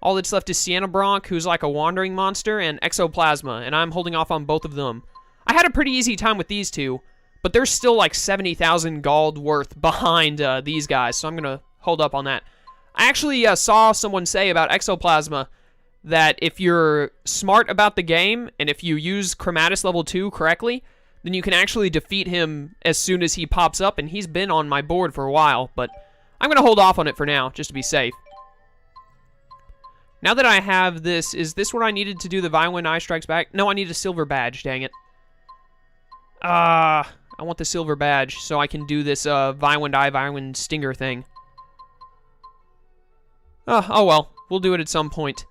All that's left is Sienna Bronc, who's like a wandering monster, and Exoplasma, and I'm holding off on both of them. I had a pretty easy time with these two, but there's still like 70,000 gold worth behind these guys, so I'm going to hold up on that. I actually saw someone say about Exoplasma that if you're smart about the game, and if you use Chromatus level 2 correctly, then you can actually defeat him as soon as he pops up, and he's been on my board for a while, but I'm going to hold off on it for now, just to be safe. Now that I have this, is this what I needed to do the Violent Eye Strikes Back? No, I need a silver badge, dang it. I want the silver badge so I can do this Violent Eye, Violent Stinger thing. Oh well, we'll do it at some point.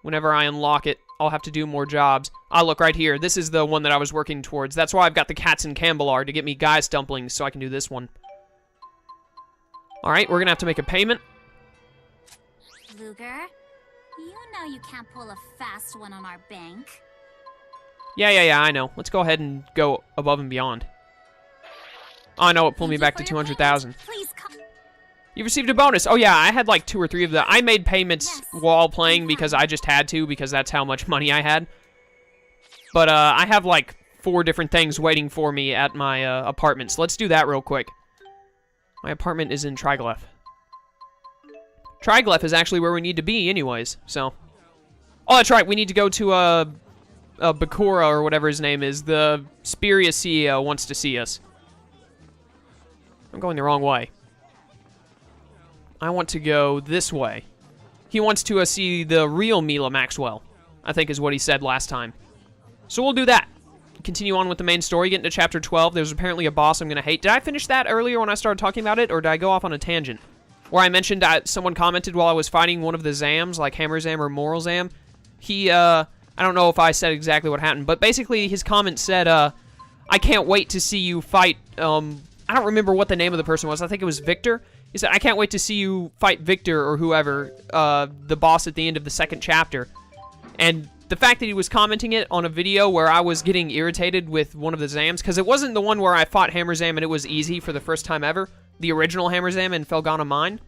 Whenever I unlock it, I'll have to do more jobs. Look, right here. This is the one that I was working towards. That's why I've got the Cats and Cambelar, to get me Gaius Dumplings so I can do this one. Alright, we're gonna have to make a payment. Luger, you know you can't pull a fast one on our bank. Yeah, I know. Let's go ahead and go above and beyond. Oh, I know, it pulled me back to 200,000. Please come. You received a bonus. Oh yeah, I had like 2 or 3 of them. I made payments while playing because I just had to, because that's how much money I had. But I have like 4 different things waiting for me at my apartment, so let's do that real quick. My apartment is in Triglyph. Triglyph is actually where we need to be anyways, so. Oh, that's right, we need to go to Bakura, or whatever his name is. The Spirius CEO wants to see us. I'm going the wrong way. I want to go this way. He wants to see the real Mila Maxwell, I think is what he said last time. So we'll do that. Continue on with the main story, get into chapter 12. There's apparently a boss I'm going to hate. Did I finish that earlier when I started talking about it, or did I go off on a tangent? Where I mentioned someone commented while I was fighting one of the Zams, like Hammer Zam or Moral Zam. He, I don't know if I said exactly what happened, but basically his comment said, I can't wait to see you fight, I don't remember what the name of the person was. I think it was Victor. He said, I can't wait to see you fight Victor or whoever, the boss at the end of the 2nd chapter. And the fact that he was commenting it on a video where I was getting irritated with one of the Zams, because it wasn't the one where I fought Hammer Zam and it was easy for the first time ever, the original Hammer Zam in Felghana Mine.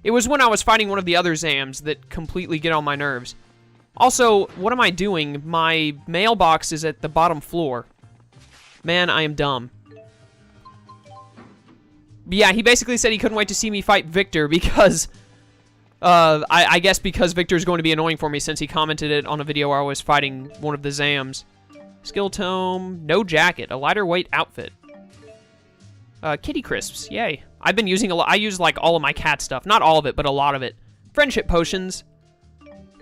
It was when I was fighting one of the other Zams that completely get on my nerves. Also, what am I doing? My mailbox is at the bottom floor. Man, I am dumb. But yeah, he basically said he couldn't wait to see me fight Victor because, I guess because Victor's going to be annoying for me since he commented it on a video where I was fighting one of the Zams. Skill tome, no jacket, a lighter weight outfit. Kitty crisps, yay. I've been using I use like all of my cat stuff. Not all of it, but a lot of it. Friendship potions.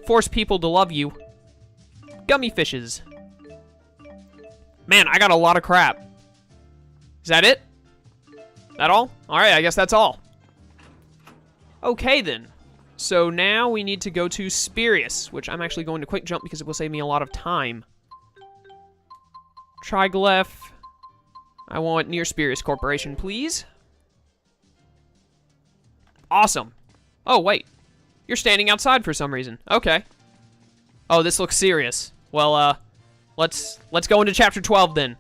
Force people to love you. Gummy fishes. Man, I got a lot of crap. Is that it? That all? Alright, I guess that's all. Okay, then. So now we need to go to Spirius, which I'm actually going to quick jump because it will save me a lot of time. Triglyph. I want near Spirius Corporation, please. Awesome. Oh, wait. You're standing outside for some reason. Okay. Oh, this looks serious. Well, let's go into chapter 12 then.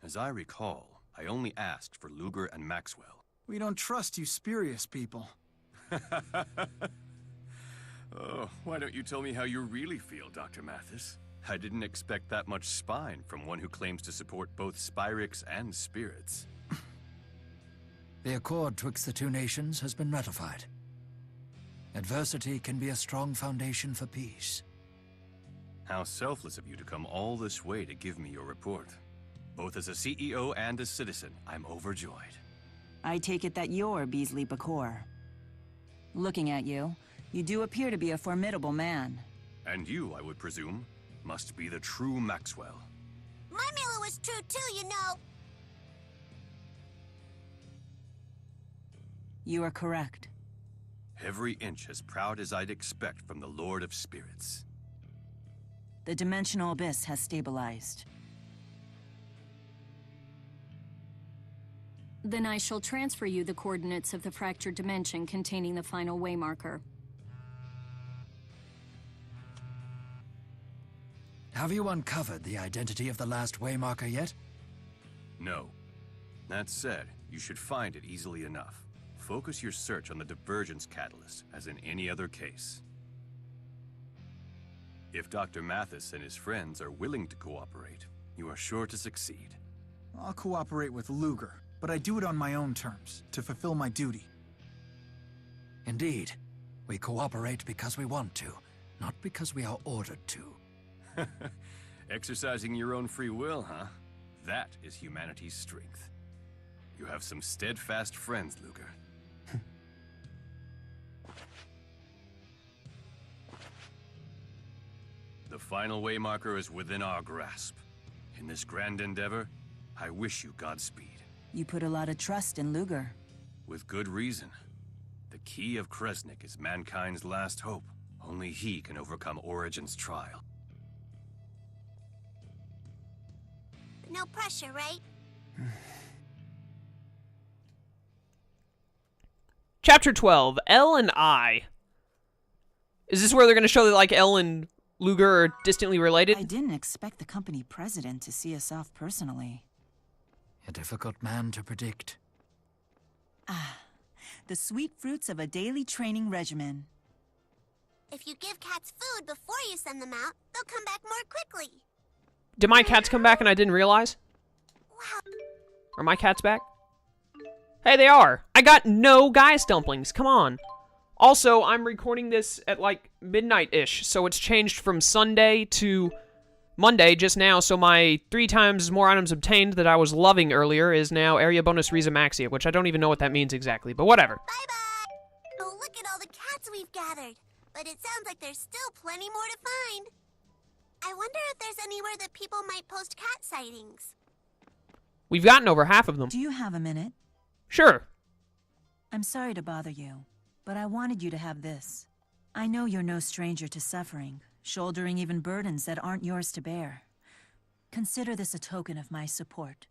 As I recall, I only asked for Luger and Maxwell. We don't trust you Spirius people. Oh, why don't you tell me how you really feel, Dr. Mathis? I didn't expect that much spine from one who claims to support both Spyrix and spirits. The accord twixt the 2 nations has been ratified. Adversity can be a strong foundation for peace. How selfless of you to come all this way to give me your report. Both as a CEO and a citizen, I'm overjoyed. I take it that you're Beasley Bakor. Looking at you, you do appear to be a formidable man. And you, I would presume, must be the true Maxwell. My Mila was true too, you know. You are correct. Every inch as proud as I'd expect from the Lord of Spirits. The dimensional abyss has stabilized. Then I shall transfer you the coordinates of the fractured dimension containing the final waymarker. Have you uncovered the identity of the last waymarker yet? No. That said, you should find it easily enough. Focus your search on the divergence catalyst, as in any other case. If Dr. Mathis and his friends are willing to cooperate, you are sure to succeed. I'll cooperate with Luger, but I do it on my own terms, to fulfill my duty. Indeed. We cooperate because we want to, not because we are ordered to. Exercising your own free will, huh? That is humanity's strength. You have some steadfast friends, Luger. The final waymarker is within our grasp. In this grand endeavor, I wish you Godspeed. You put a lot of trust in Luger. With good reason. The key of Kresnik is mankind's last hope. Only he can overcome Origin's trial. No pressure, right? Chapter 12, L and I. Is this where they're going to show that, like, L and Luger are distantly related? I didn't expect the company president to see us off personally. A difficult man to predict. The sweet fruits of a daily training regimen. If you give cats food before you send them out, they'll come back more quickly. Did my cats come back and I didn't realize? Wow. Are my cats back? Hey, they are. I got no Gaius dumplings. Come on. Also, I'm recording this at like midnight-ish, so it's changed from Sunday to Monday just now, so my 3 times more items obtained that I was loving earlier is now area bonus Riza Maxia, which I don't even know what that means exactly, but whatever. Bye-bye. Oh, look at all the cats we've gathered. But it sounds like there's still plenty more to find. I wonder if there's anywhere that people might post cat sightings. We've gotten over half of them. Do you have a minute? Sure. I'm sorry to bother you, but I wanted you to have this. I know you're no stranger to suffering, shouldering even burdens that aren't yours to bear. Consider this a token of my support.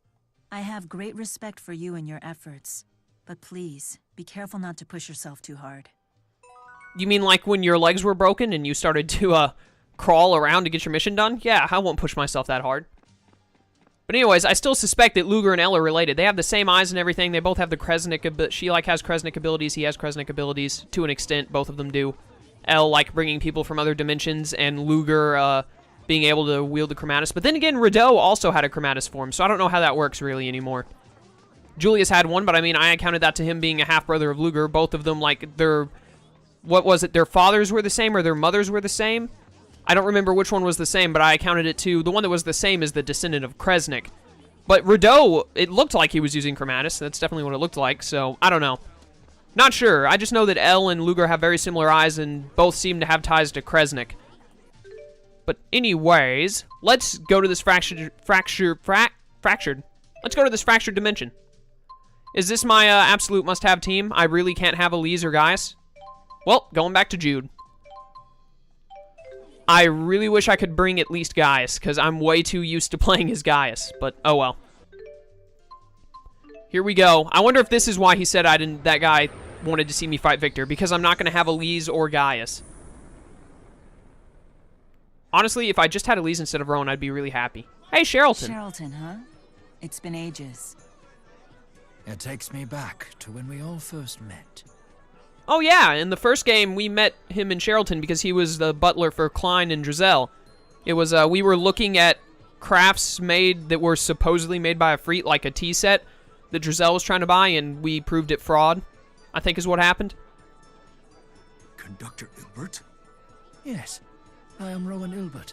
I have great respect for you and your efforts, but please, be careful not to push yourself too hard. You mean like when your legs were broken and you started to, crawl around to get your mission done? Yeah, I won't push myself that hard. But anyways, I still suspect that Luger and Elle are related. They have the same eyes and everything. They both have the Kresnik, she, like, has Kresnik abilities. He has Kresnik abilities, to an extent. Both of them do. Elle, like, bringing people from other dimensions, and Luger, being able to wield the Chromatus. But then again, Rideau also had a Chromatus form, so I don't know how that works really anymore. Julius had one, but I mean, I accounted that to him being a half-brother of Luger. Both of them, like, what was it? Their fathers were the same, or their mothers were the same? I don't remember which one was the same, but I accounted it to... The one that was the same is the descendant of Kresnik. But Rideau, it looked like he was using Chromatus. That's definitely what it looked like, so I don't know. Not sure. I just know that Elle and Luger have very similar eyes and both seem to have ties to Kresnik. But anyways, let's go to this fractured... Let's go to this fractured dimension. Is this my absolute must-have team? I really can't have Elise or Gaius? Well, going back to Jude. I really wish I could bring at least Gaius, because I'm way too used to playing as Gaius, but oh well. Here we go. I wonder if this is why he said that guy wanted to see me fight Victor, because I'm not going to have Elise or Gaius. Honestly, if I just had Elise instead of Rowan, I'd be really happy. Hey, Sherrilton. Sherrilton, huh? It's been ages. It takes me back to when we all first met. Oh yeah, in the first game, we met him in Sherrilton because he was the butler for Klein and Drizel. It was, we were looking at crafts made that were supposedly made by a Freet, like a tea set that Drizel was trying to buy, and we proved it fraud, I think is what happened. Conductor Ilbert? Yes, I am Rowan Ilbert.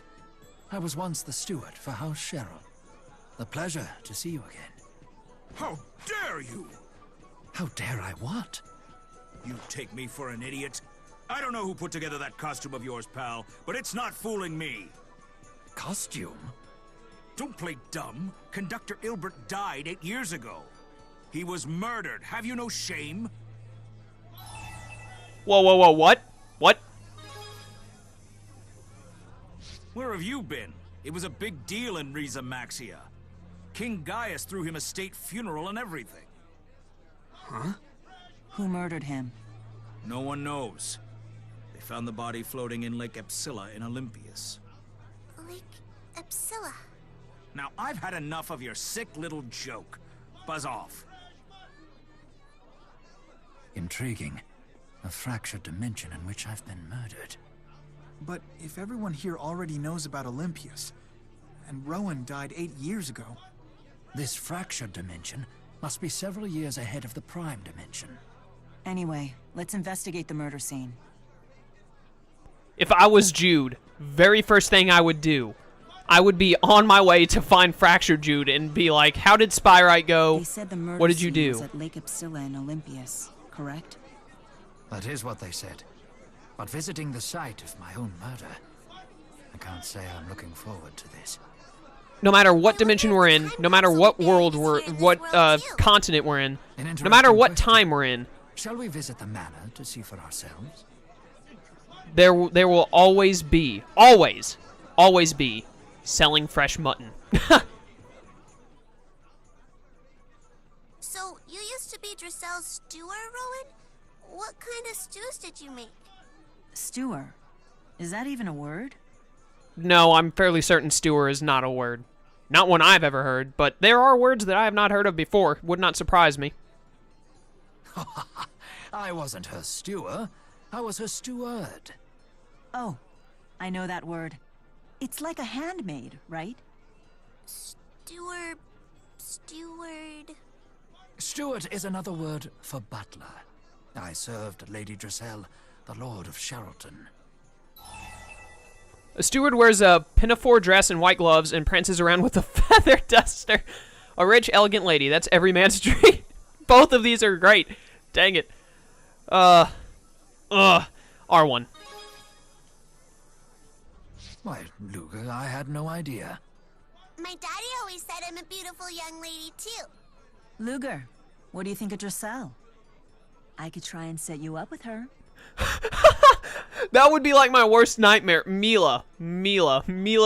I was once the steward for House Sherrill. A pleasure to see you again. How dare you! How dare I what? You take me for an idiot? I don't know who put together that costume of yours, pal, but it's not fooling me. Costume? Don't play dumb. Conductor Ilbert died 8 years ago. He was murdered. Have you no shame? Whoa, whoa, whoa, what? What? Where have you been? It was a big deal in Riza Maxia. King Gaius threw him a state funeral and everything. Huh? Who murdered him? No one knows. They found the body floating in Lake Xillia in Olympius. Lake Xillia. Now, I've had enough of your sick little joke. Buzz off. Intriguing. A fractured dimension in which I've been murdered. But if everyone here already knows about Olympius, and Rowan died 8 years ago... This fractured dimension must be several years ahead of the prime dimension. Anyway, let's investigate the murder scene. If I was Jude, very first thing I would do, I would be on my way to find fractured Jude and be like, how did Spyrite go? They said the murder What did you scene do? was at Lake Xillia in Olympius, correct? That is what they said. But visiting the site of my own murder, I can't say I'm looking forward to this. No matter what dimension we're in, no matter what world continent we're in, no matter what time we're in, Shall we visit the manor to see for ourselves? there will always be, selling fresh mutton. So, you used to be Drisell's stewer, Rowan? What kind of stews did you make? Stewer. Is that even a word? No, I'm fairly certain stewer is not a word. Not one I've ever heard, but there are words that I have not heard of before. Would not surprise me. I wasn't her stewer. I was her steward. Oh, I know that word. It's like a handmaid, right? Steward... Steward is another word for butler. I served Lady Drisell, the Lord of Charlton. A steward wears a pinafore dress and white gloves and prances around with a feather duster. A rich, elegant lady. That's every man's dream. Both of these are great. Dang it. R1. Why, Luger, I had no idea. My daddy always said I'm a beautiful young lady, too. Luger, what do you think of Drisell? I could try and set you up with her. That would be like my worst nightmare. Mila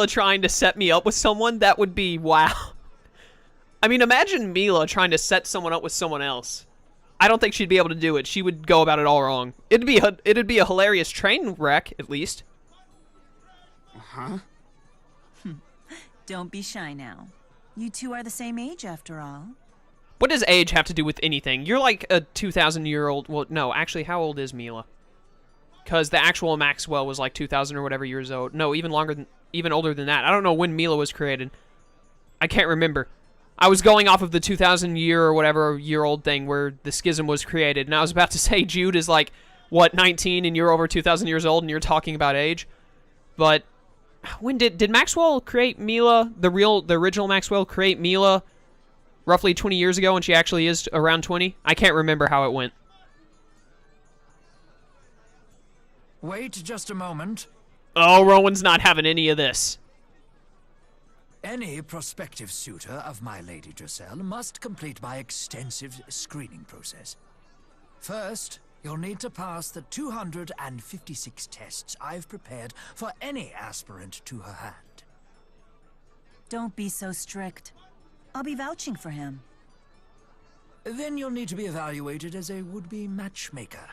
trying to set me up with someone. That would be wow. I mean, imagine Mila trying to set someone up with someone else. I don't think she'd be able to do it. She would go about it all wrong. It'd be a hilarious train wreck, at least. Huh? Don't be shy now. You two are the same age, after all. What does age have to do with anything? You're like a 2,000-year-old... Well, no, actually, how old is Mila? Because the actual Maxwell was like 2,000 or whatever years old. No, even older than that. I don't know when Mila was created. I can't remember. I was going off of the 2,000-year or whatever year-old thing where the schism was created, and I was about to say Jude is like, what, 19, and you're over 2,000 years old, and you're talking about age? But when did Maxwell create Mila? The original Maxwell create Mila roughly 20 years ago, and she actually is around 20? I can't remember how it went. Wait just a moment. Oh, Rowan's not having any of this. Any prospective suitor of my Lady Drisell must complete my extensive screening process. First, you'll need to pass the 256 tests I've prepared for any aspirant to her hand. Don't be so strict. I'll be vouching for him. Then you'll need to be evaluated as a would-be matchmaker.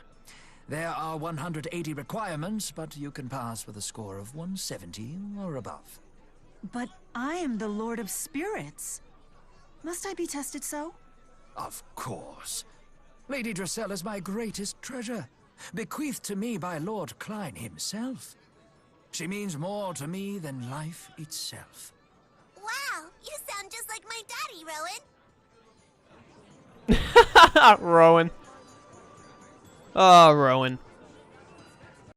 There are 180 requirements, but you can pass with a score of 170 or above. But I am the Lord of Spirits. Must I be tested so? Of course. Lady Drisell is my greatest treasure, bequeathed to me by Lord Klein himself. She means more to me than life itself. Wow, you sound just like my daddy, Rowan. Rowan. Oh, Rowan.